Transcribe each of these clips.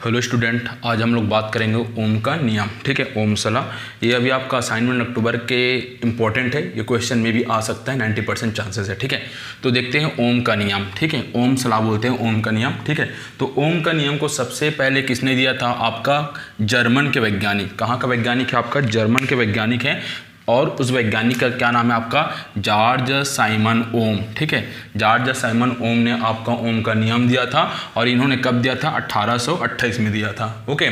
Hello student, आज हम लोग बात करेंगे ओम का नियम। ठीक है, ओम सला। ये अभी आपका असाइनमेंट अक्टूबर के इंपॉर्टेंट है, ये क्वेश्चन में भी आ सकता है, 90% चांसेस है। ठीक है, तो देखते हैं ओम का नियम। ठीक है, ओम सला बोलते हैं ओम का नियम। ठीक है, तो ओम का नियम को सबसे पहले किसने दिया था? आपका जर्मन के वैज्ञानिक। कहाँ का वैज्ञानिक है? आपका जर्मन के वैज्ञानिक है, और उस वैज्ञानिक का क्या नाम है? आपका जॉर्ज साइमन ओम। ठीक है, जॉर्ज साइमन ओम ने आपका ओम का नियम दिया था, और इन्होंने कब दिया था? 1828 में दिया था। ओके,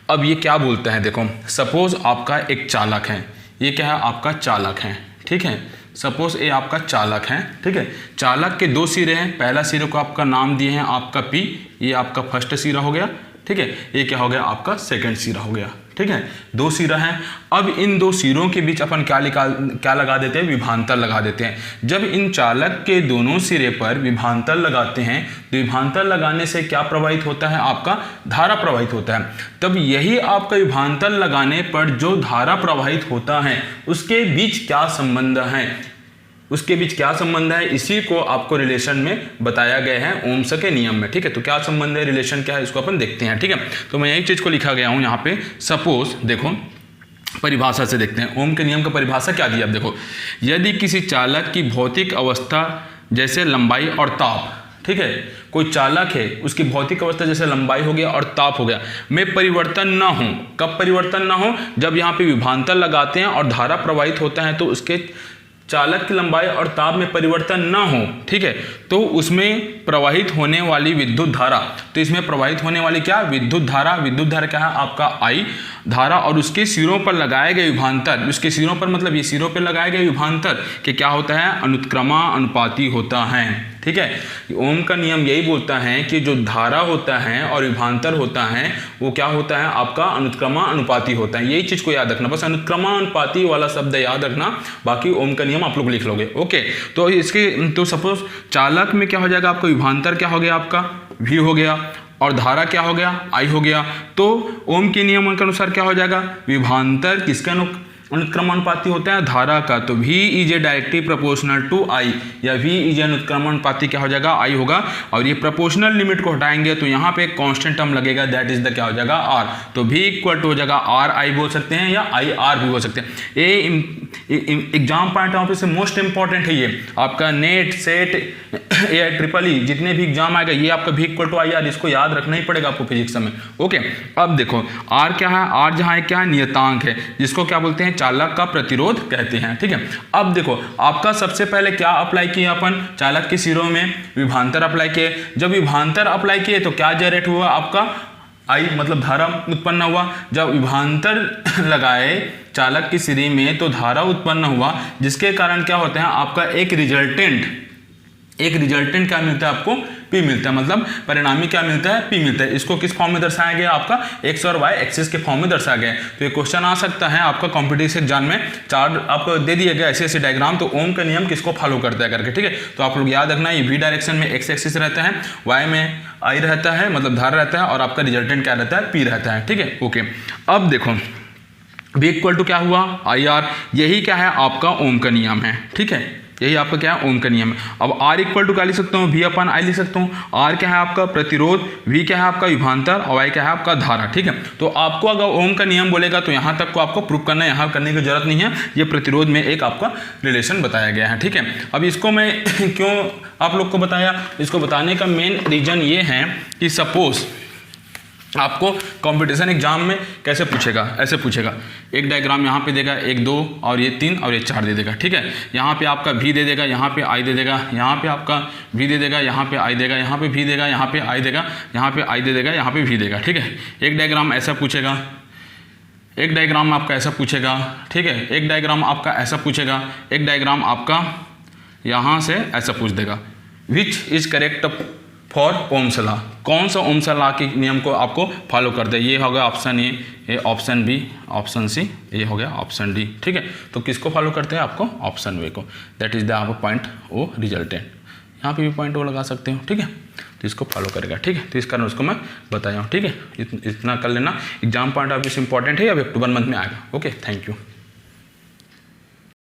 अब ये क्या बोलते हैं, देखो, सपोज आपका एक चालक है, ये क्या है? आपका चालक है। ठीक है, सपोज ये आपका चालक है। ठीक है, चालक के दो सिरे हैं, पहला सिरे को आपका नाम दिए हैं आपका पी, ये आपका फर्स्ट सिरा हो गया। ठीक है, ये क्या हो गया? आपका सेकंड सिरा हो गया। ठीक है, दो सिरा हैं। अब इन दो सिरों के बीच अपन क्या लगा देते हैं? विभांतर लगा देते हैं। जब इन चालक के दोनों सिरे पर विभांतर लगाते हैं तो विभांतर लगाने से क्या प्रवाहित होता है? आपका धारा प्रवाहित होता है। तब यही आपका विभांतर लगाने पर जो धारा प्रवाहित होता है उसके बीच क्या संबंध है? उसके बीच क्या संबंध है, इसी को आपको रिलेशन में बताया गया है ओम्स के नियम में। ठीक है, तो क्या संबंध है, रिलेशन क्या है, इसको अपन देखते हैं। ठीक है, तो मैं यही चीज को लिखा गया हूं यहाँ पे। सपोज देखो, परिभाषा से देखते हैं ओम के नियम का परिभाषा क्या दिया। अब देखो, यदि किसी चालक की भौतिक अवस्था जैसे लंबाई और ताप, ठीक है, कोई चालक है, उसकी भौतिक अवस्था जैसे लंबाई हो गया और ताप हो गया, में परिवर्तन ना हो। कब परिवर्तन ना हो? जब यहाँ पे विभांतर लगाते हैं और धारा प्रवाहित होता है तो उसके चालक की लंबाई और ताप में परिवर्तन ना हो। ठीक है, तो उसमें प्रवाहित होने वाली विद्युत धारा, तो इसमें प्रवाहित होने वाली क्या? विद्युत धारा। विद्युत धारा क्या है? आपका आई धारा, और उसके सिरों पर लगाए गए विभांतर, उसके सिरों पर मतलब ये सिरों पर लगाए गए विभांतर के क्या होता है? अनुत्क्रमानुपाती होता है। ठीक है, ओम का नियम यही बोलता है कि जो धारा होता है और विभांतर होता है वो क्या होता है? आपका अनुत्क्रमानुपाती होता है। यही चीज को याद रखना, बस अनुत्क्रमानुपाती वाला शब्द याद रखना, बाकी ओम का नियम आप लोग लिख लोगे। ओके, तो इसके तो सपोज चालक में क्या हो जाएगा? आपका विभांतर क्या हो गया? आपका V हो गया, और धारा क्या हो गया? I हो गया। तो ओम के नियम के अनुसार क्या हो जाएगा? विभांतर किसका अनुत्क्रमानुपाती होता है? धारा का। तो V is a directly proportional to I, या V इज अनुत्क्रमानुपाती क्या हो जाएगा? I होगा। और ये प्रोपोर्शनल लिमिट को हटाएंगे तो यहाँ पे एक कांस्टेंट टर्म लगेगा, दैट इज द क्या हो जाएगा? R। तो V इक्वल टू हो जाएगा RI बोल सकते हैं, या IR भी बोल सकते हैं। ये एग्जाम पॉइंट ऑफ व्यू से मोस्ट इंपॉर्टेंट है। ये आपका नेट सेट AIEEE जितने भी एग्जाम आएगा ये आपका V इक्वल टू IR, इसको याद रखना ही पड़ेगा आपको फिजिक्स में। ओके, अब देखो R क्या है? R जहाँ है क्या है? नियतांक है, जिसको क्या बोलते हैं? चालक का प्रतिरोध कहते हैं। ठीक है, अब देखो आपका सबसे पहले क्या अप्लाई किया अपन? चालक के सिरों में विभांतर अप्लाई किए। जब विभांतर अप्लाई किए तो क्या जनरेट हुआ? आपका आई मतलब धारा उत्पन्न हुआ। जब विभांतर लगाए चालक की सिरे में तो धारा उत्पन्न हुआ, जिसके कारण क्या होता है? आपका एक रिजल्टेंट क्या मिलता है आपको? P मिलता है, मतलब परिणामी क्या मिलता है? P मिलता है। इसको किस फॉर्म में दर्शाया गया? आपका एक्स और वाई एक्सिस के फॉर्म में दर्शाया गया है। तो ये क्वेश्चन आ सकता है आपका कॉम्पिटिटिव एग्जाम में, चार्ट आपको दे दिया गया ऐसे ऐसे डायग्राम, तो ओम का नियम किसको फॉलो करता है करके। ठीक है, तो आप लोग याद रखना, ये V डायरेक्शन में एक्स एक्सिस रहता है, वाई में I रहता है मतलब धारा रहता है, और आपका रिजल्टेंट क्या रहता है? P रहता है। ठीक है, ओके, अब देखो V इक्वल टू क्या हुआ? IR। यही क्या है? आपका ओम का नियम है। ठीक है, यही आपका क्या है? ओम का नियम है। अब R इक्वल टू क्या लिख सकता हूँ? V अपन I लिख सकता हूँ। R क्या है? आपका प्रतिरोध, V क्या है? आपका विभांतर, और Y क्या है? आपका धारा। ठीक है, तो आपको अगर ओम का नियम बोलेगा तो यहाँ तक को आपको प्रूव करना है, यहाँ करने की जरूरत नहीं है। ये प्रतिरोध में एक आपका रिलेशन बताया गया है। ठीक है, अब इसको मैं क्यों आप लोग को बताया? इसको बताने का मेन रीजन ये है कि सपोज आपको कंपटीशन एग्जाम में कैसे पूछेगा? ऐसे पूछेगा, एक डायग्राम यहाँ पे देगा, एक 2 और ये 3 और ये 4 दे देगा। ठीक है, यहाँ पे आपका V दे देगा, यहाँ पे I दे देगा, यहाँ पे आपका V दे देगा, यहाँ पे I देगा, यहाँ पे V देगा, यहाँ पे I देगा, यहाँ पे I दे देगा, यहाँ पे V देगा। ठीक है, एक डायग्राम ऐसा पूछेगा, एक डायग्राम आपका ऐसा पूछेगा। ठीक है, एक डायग्राम आपका ऐसा पूछेगा, एक डायग्राम आपका यहाँ से ऐसा पूछ देगा। Which is correct for Ohm's law? कौन सा ओम्स लॉ के नियम को आपको फॉलो करते हैं? ये हो गया ऑप्शन ए, ये ऑप्शन बी, ऑप्शन सी, ये हो गया ऑप्शन डी। ठीक है, तो किसको फॉलो करते हैं? आपको ऑप्शन वे को, दैट इज द आपका पॉइंट ओ रिजल्टेंट। यहाँ पे भी पॉइंट ओ लगा सकते हो। ठीक है, तो इसको फॉलो करेगा। ठीक है, तो इस कारण उसको मैं बताया हूँ। ठीक है, इतना कर लेना, एग्जाम पॉइंट ऑफ व्यू से इंपॉर्टेंट है, अभी अक्टूबर मंथ में आएगा। Okay, thank you.